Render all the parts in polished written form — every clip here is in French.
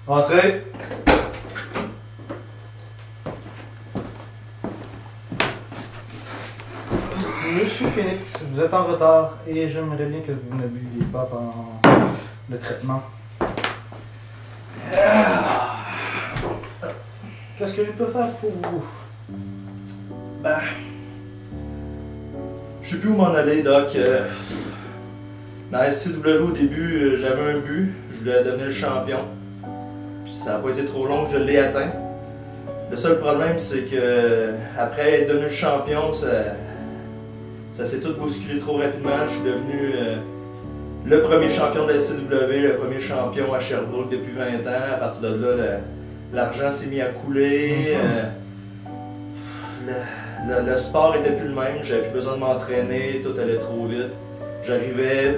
Entrez. Monsieur Phoenix, vous êtes en retard et j'aimerais bien que vous ne buviez pas pendant le traitement. Qu'est-ce que je peux faire pour vous? Ben... Je sais plus où m'en aller, Doc. Dans la SCW, au début, j'avais un but. Je voulais devenir champion. Puis ça n'a pas été trop long que je l'ai atteint. Le seul problème, c'est que après être devenu champion, ça s'est tout bousculé trop rapidement. Je suis devenu le premier champion de la SCW, le premier champion à Sherbrooke depuis 20 ans. À partir de là, l'argent s'est mis à couler. Le sport était plus le même, j'avais plus besoin de m'entraîner, tout allait trop vite. J'arrivais,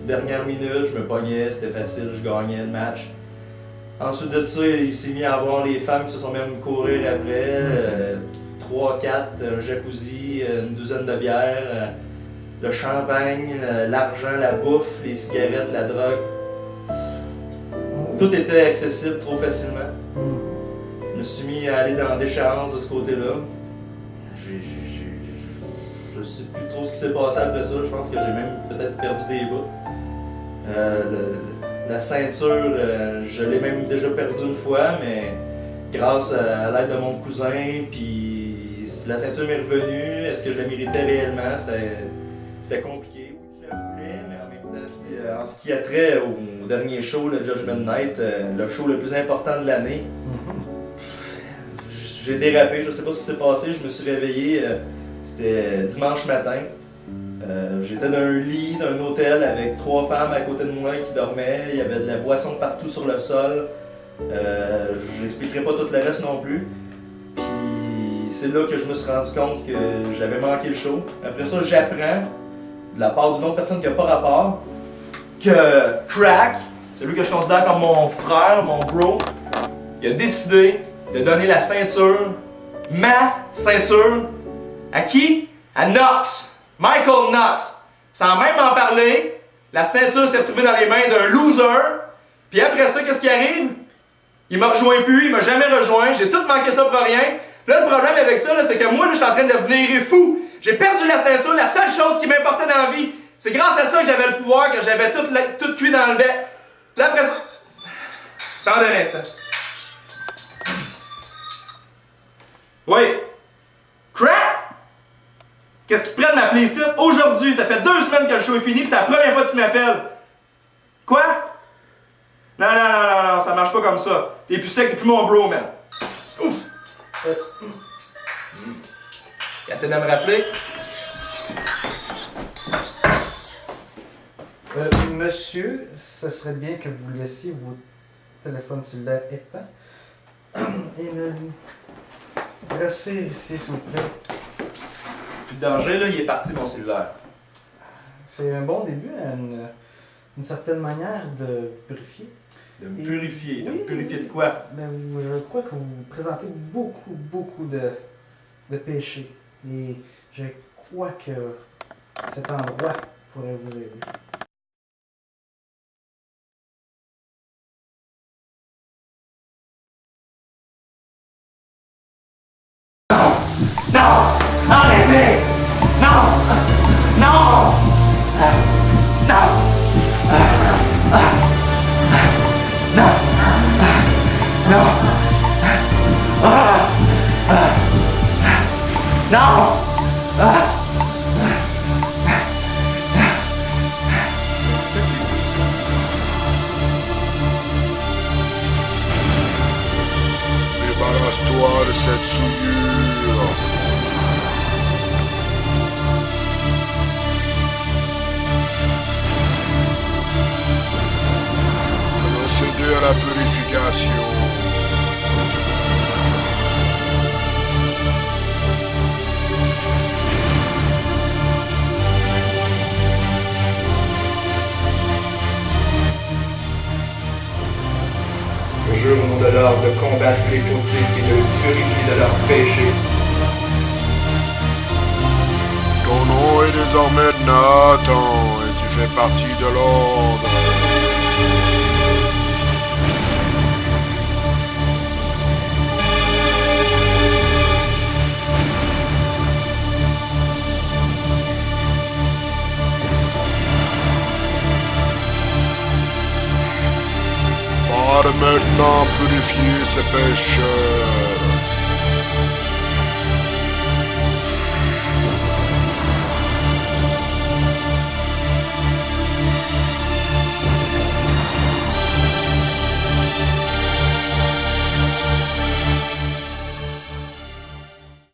dernière minute, je me pognais, c'était facile, je gagnais le match. Ensuite de ça, il s'est mis à avoir les femmes qui se sont même courir après. 3, 4, un jacuzzi, une douzaine de bières, le champagne, l'argent, la bouffe, les cigarettes, la drogue. Tout était accessible trop facilement. Je me suis mis à aller dans la déchéance de ce côté-là. Je sais plus trop ce qui s'est passé après ça. Je pense que j'ai même peut-être perdu des bouts. La ceinture, je l'ai même déjà perdue une fois, mais grâce à l'aide de mon cousin, puis la ceinture m'est revenue. Est-ce que je la méritais réellement? C'était compliqué. Oui, je la voulais, mais en même temps, c'était en ce qui a trait au dernier show, le Judgment Night, le show le plus important de l'année. J'ai dérapé, je sais pas ce qui s'est passé, je me suis réveillé, c'était dimanche matin. J'étais dans un lit d'un hôtel avec 3 femmes à côté de moi qui dormaient, il y avait de la boisson partout sur le sol. Je n'expliquerai pas tout le reste non plus. Puis c'est là que je me suis rendu compte que j'avais manqué le show. Après ça, j'apprends, de la part d'une autre personne qui n'a pas rapport, que Crack, celui que je considère comme mon frère, mon bro, il a décidé de donner la ceinture, ma ceinture, à qui? À Knox, Michael Knox. Sans même en parler, la ceinture s'est retrouvée dans les mains d'un loser. Puis après ça, qu'est-ce qui arrive? Il m'a rejoint plus, il m'a jamais rejoint, j'ai tout manqué ça pour rien. Là, le problème avec ça, c'est que moi, là, je suis en train de devenir fou. J'ai perdu la ceinture, la seule chose qui m'importait dans la vie. C'est grâce à ça que j'avais le pouvoir, que j'avais tout cuit dans le bec. Là, après ça... Attendez un instant. Oui. Crack! Qu'est-ce que tu prends de m'appeler ici? Aujourd'hui, ça fait 2 semaines que le show est fini, puis c'est la première fois que tu m'appelles. Quoi? Non, ça marche pas comme ça. T'es plus sec, t'es plus mon bro, man. Ouf! Essaie de me rappeler. Monsieur, ce serait bien que vous laissiez vos téléphones cellulaires éteints. Et restez ici, s'il vous plaît. Plus de danger, là, il est parti, mon cellulaire. C'est un bon début, une certaine manière de purifier. De me purifier. De Oui, me purifier de quoi? Mais je crois que vous présentez beaucoup de péchés. Et je crois que cet endroit pourrait vous aider. Non! Arrêtez! Non! Non! Non! Non! Non! Non! Débarrasse-toi de cette souillure. Procéder à la purification. Jurons de l'ordre de combattre les fautifs et de purifier de leurs péchés. Ton nom est désormais Nathan et tu fais partie de l'ordre. va maintenant purifier ces pécheurs.